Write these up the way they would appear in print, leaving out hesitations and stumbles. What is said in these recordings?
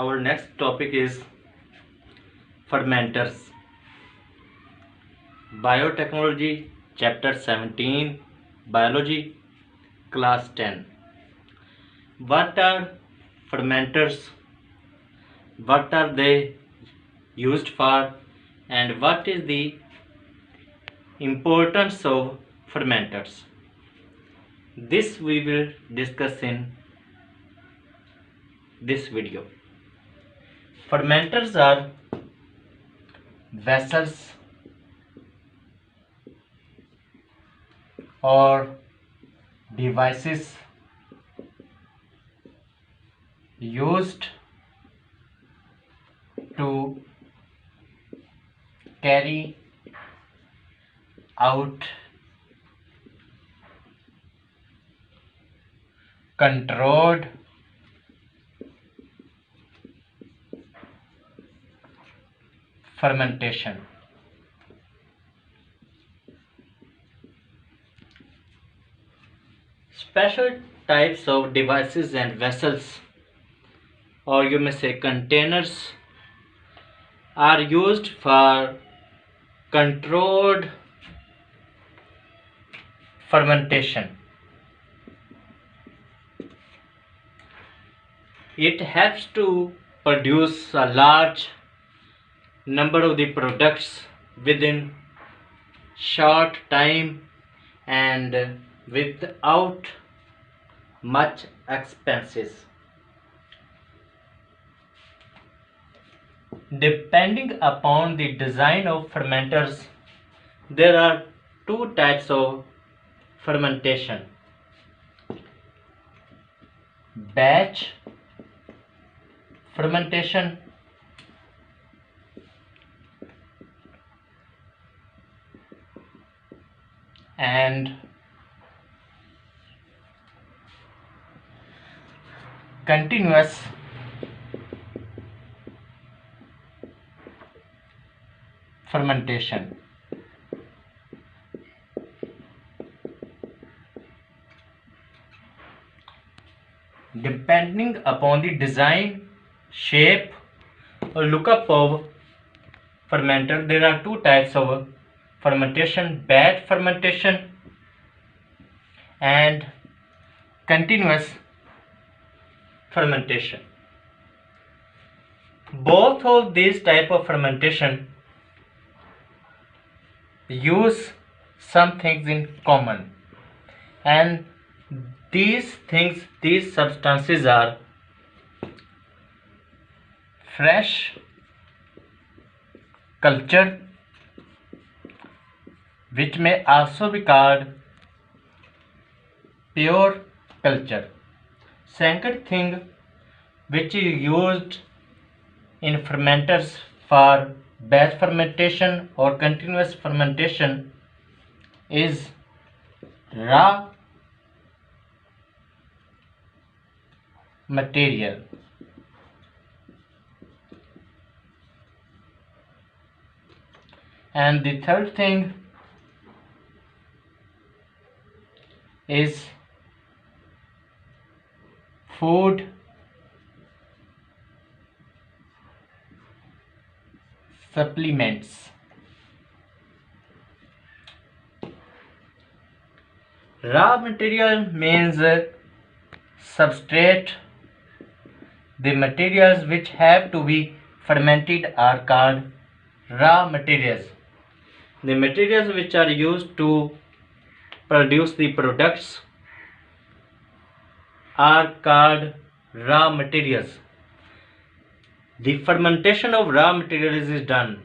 Our next topic is fermenters. Biotechnology, Chapter 17, Biology, Class 10. What are fermenters? What are they used for? And what is the importance of fermenters? This we will discuss in this video. Fermenters are vessels or devices used to carry out controlled fermentation. Special types of devices and vessels, or you may say containers, are used for controlled fermentation. It helps to produce a large number of the products within short time and without much expenses. Depending upon the design of fermenters, there are two types of fermentation: batch fermentation and continuous fermentation. Depending upon the design, shape or lookup of fermenter, there are two types of fermentation: batch fermentation and continuous fermentation. Both of these type of fermentation use some things in common, and these substances are fresh culture, which may also be called pure culture. Second thing which is used in fermenters for batch fermentation or continuous fermentation is raw material. And the third thing is food supplements. Raw material means substrate. The materials which have to be fermented are called raw materials. The materials which are used to produce the products are called raw materials. The fermentation of raw materials is done.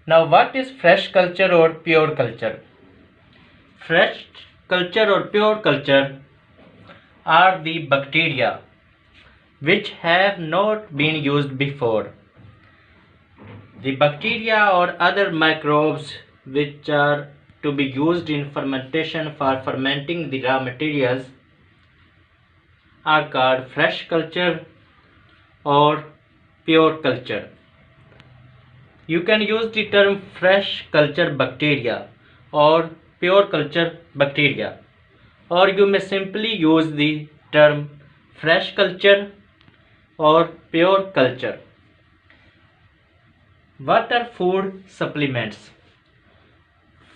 Now, what is fresh culture or pure culture? Fresh culture or pure culture are the bacteria which have not been used before. The bacteria or other microbes which are to be used in fermentation for fermenting the raw materials are called fresh culture or pure culture. You can use the term fresh culture bacteria or pure culture bacteria, or you may simply use the term fresh culture or pure culture. What are food supplements?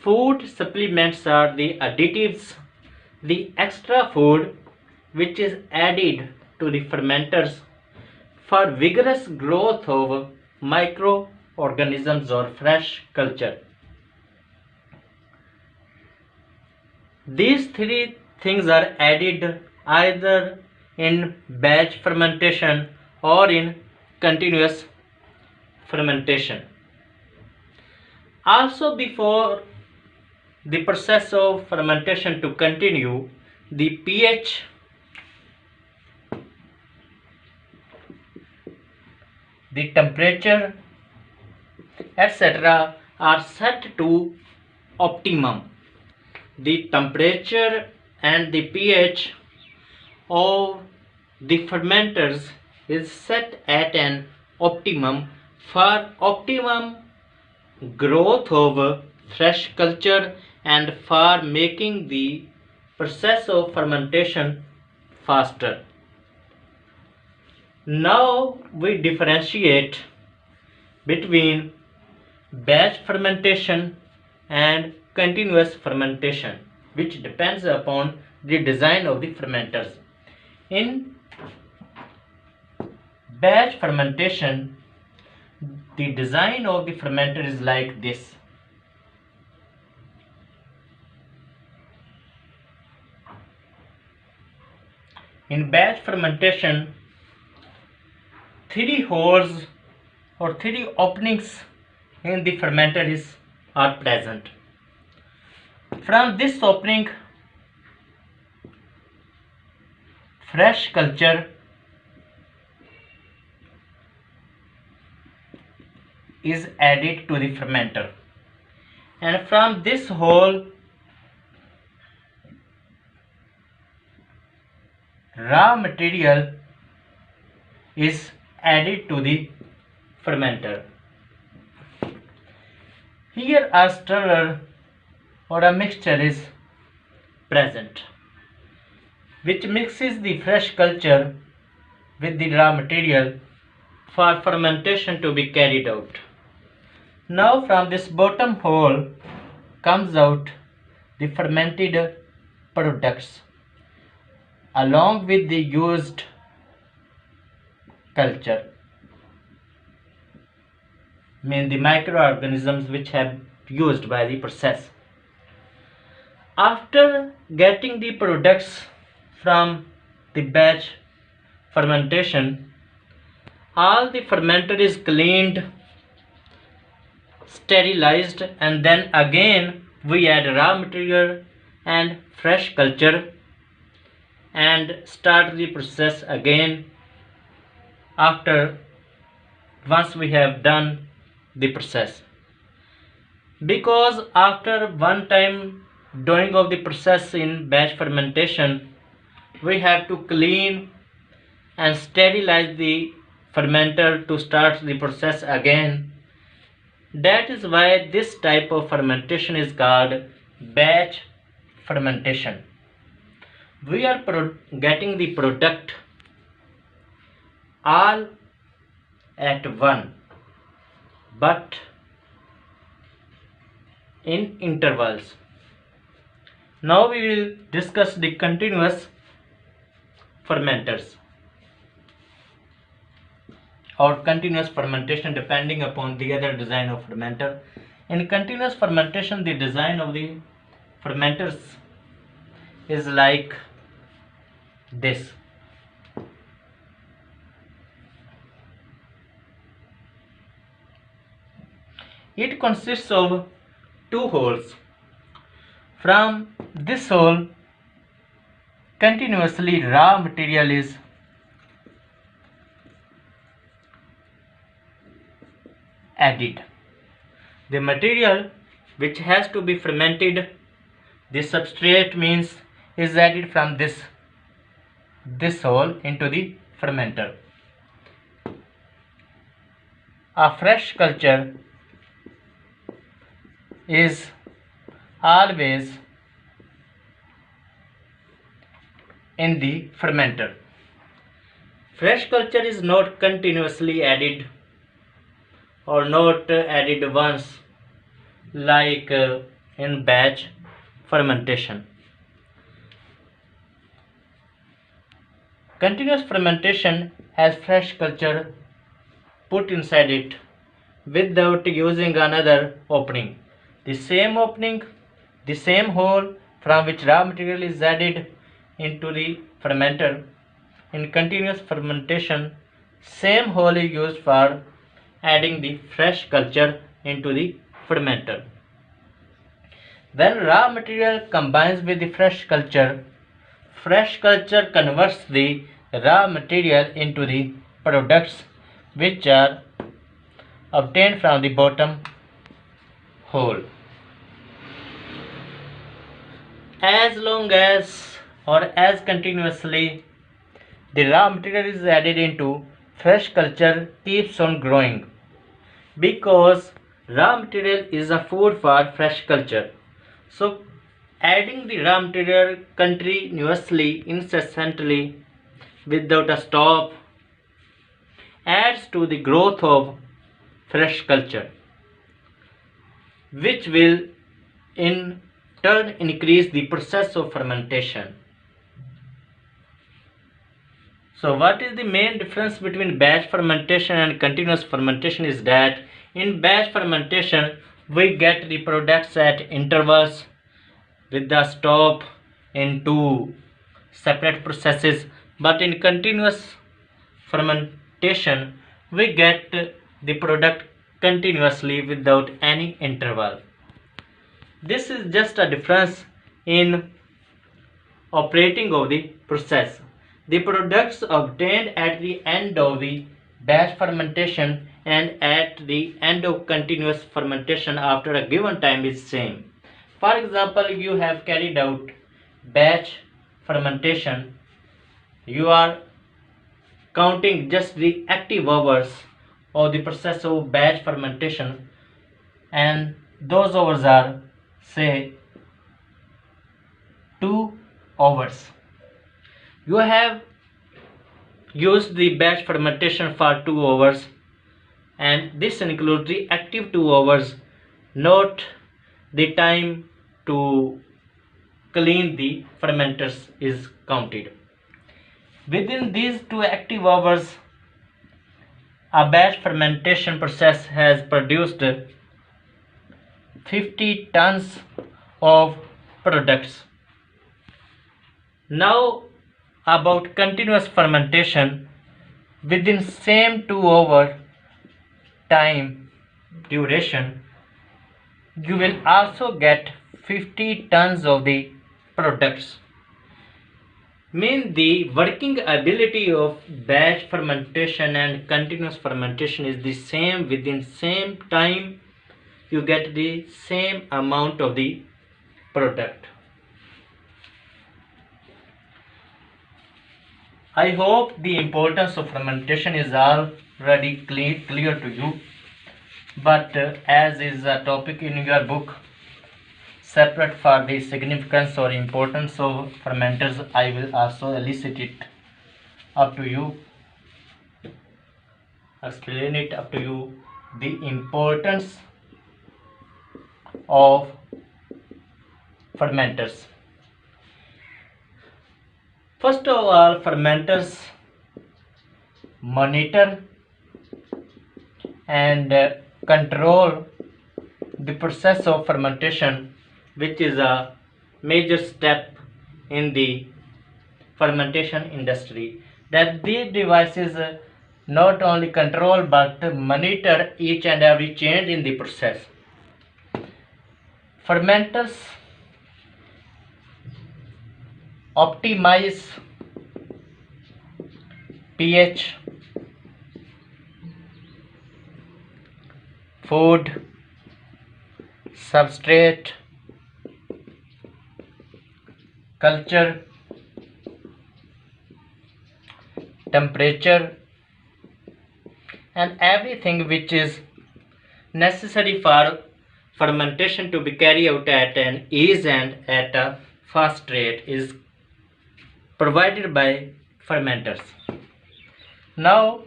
Food supplements are the additives, the extra food which is added to the fermenters for vigorous growth of microorganisms or fresh culture. These three things are added either in batch fermentation or in continuous fermentation. Also, before the process of fermentation to continue, the pH, the temperature, etc. are set to optimum. The temperature and the pH of the fermenters is set at an optimum for optimum growth of fresh culture and for making the process of fermentation faster. Now we differentiate between batch fermentation and continuous fermentation, which depends upon the design of the fermenters. In batch fermentation, the design of the fermenter is like this. In batch fermentation, three holes or three openings in the fermenter are present. From this opening, fresh culture is added to the fermenter, and from this hole, raw material is added to the fermenter. Here a stirrer or a mixture is present, which mixes the fresh culture with the raw material for fermentation to be carried out. Now from this bottom hole comes out the fermented products along with the used culture, mean the microorganisms which have used by the process. After getting the products from the batch fermentation, all the fermenter is cleaned, sterilized, and then again we add raw material and fresh culture and start the process again after once we have done the process. Because after one time doing of the process in batch fermentation, we have to clean and sterilize the fermenter to start the process again. That is why this type of fermentation is called batch fermentation. We are getting the product all at one, but in intervals. Now we will discuss the continuous fermenters or continuous fermentation depending upon the other design of fermenter. In continuous fermentation, the design of the fermenters is like this. It consists of two holes. From this hole, continuously raw material is added. The material which has to be fermented, the substrate means, is added from this hole into the fermenter. A fresh culture is always in the fermenter. Fresh culture is not continuously added or not added once like in batch fermentation. Continuous fermentation has fresh culture put inside it without using another opening. The same opening, the same hole from which raw material is added into the fermenter. In continuous fermentation, same hole is used for adding the fresh culture into the fermenter. When raw material combines with the fresh culture converts the raw material into the products which are obtained from the bottom hole. As long as or as continuously the raw material is added into, fresh culture keeps on growing because raw material is a food for fresh culture. So adding the raw material continuously, incessantly, without a stop adds to the growth of fresh culture, which will in turn increase the process of fermentation. So what is the main difference between batch fermentation and continuous fermentation is that in batch fermentation we get the products at intervals with the stop in two separate processes, but in continuous fermentation we get the product continuously without any interval. This is just a difference in operating of the process. The products obtained at the end of the batch fermentation and at the end of continuous fermentation after a given time is same. For example, you have carried out batch fermentation, you are counting just the active hours of the process of batch fermentation, and those hours are say 2 hours. You have used the batch fermentation for 2 hours, and this includes the active 2 hours, not the time to clean the fermenters is counted. Within these 2 active hours, a batch fermentation process has produced 50 tons of products. Now about continuous fermentation, within same 2 hour time duration you will also get 50 tons of the products. Mean the working ability of batch fermentation and continuous fermentation is the same. Within same time you get the same amount of the product. I hope the importance of fermentation is already clear to you, but as is a topic in your book separate for the significance or importance of fermenters, I will also elicit it up to you, explain it up to you, the importance of fermenters. First of all, fermenters monitor and control the process of fermentation, which is a major step in the fermentation industry. That these devices not only control but monitor each and every change in the process. Fermenters optimize pH, food, substrate, culture, temperature, and everything which is necessary for fermentation to be carried out at an ease and at a fast rate is provided by fermenters. Now,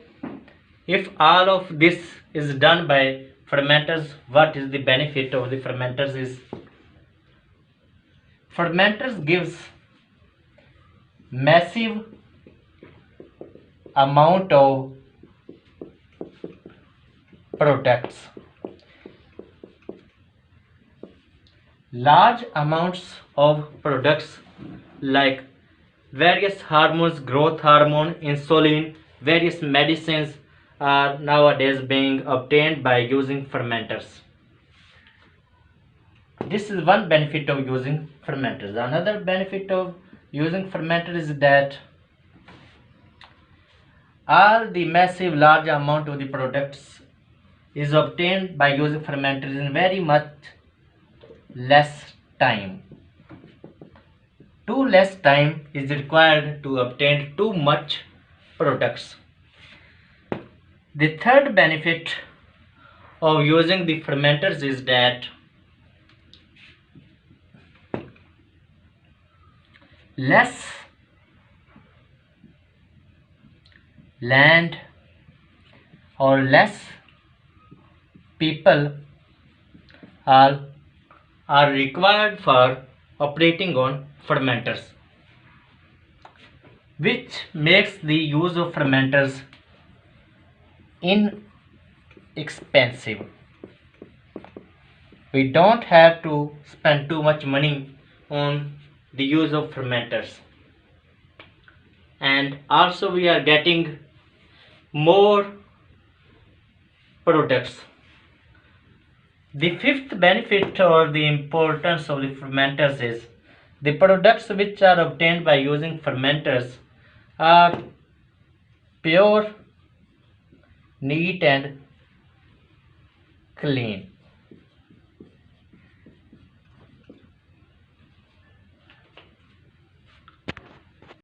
if all of this is done by fermenters, what is the benefit of the fermenters is fermenters gives massive amount of products. Large amounts of products like various hormones, growth hormone, insulin, various medicines are nowadays being obtained by using fermenters. This is one benefit of using fermenters. Another benefit of using fermenters is that all the massive large amount of the products is obtained by using fermenters in very much less time. Too less time is required to obtain too much products. The third benefit of using the fermenters is that less land or less people are required for operating on fermenters, which makes the use of fermenters inexpensive. We don't have to spend too much money on the use of fermenters, and also we are getting more products. The fifth benefit or the importance of the fermenters is the products which are obtained by using fermenters are pure, neat and clean.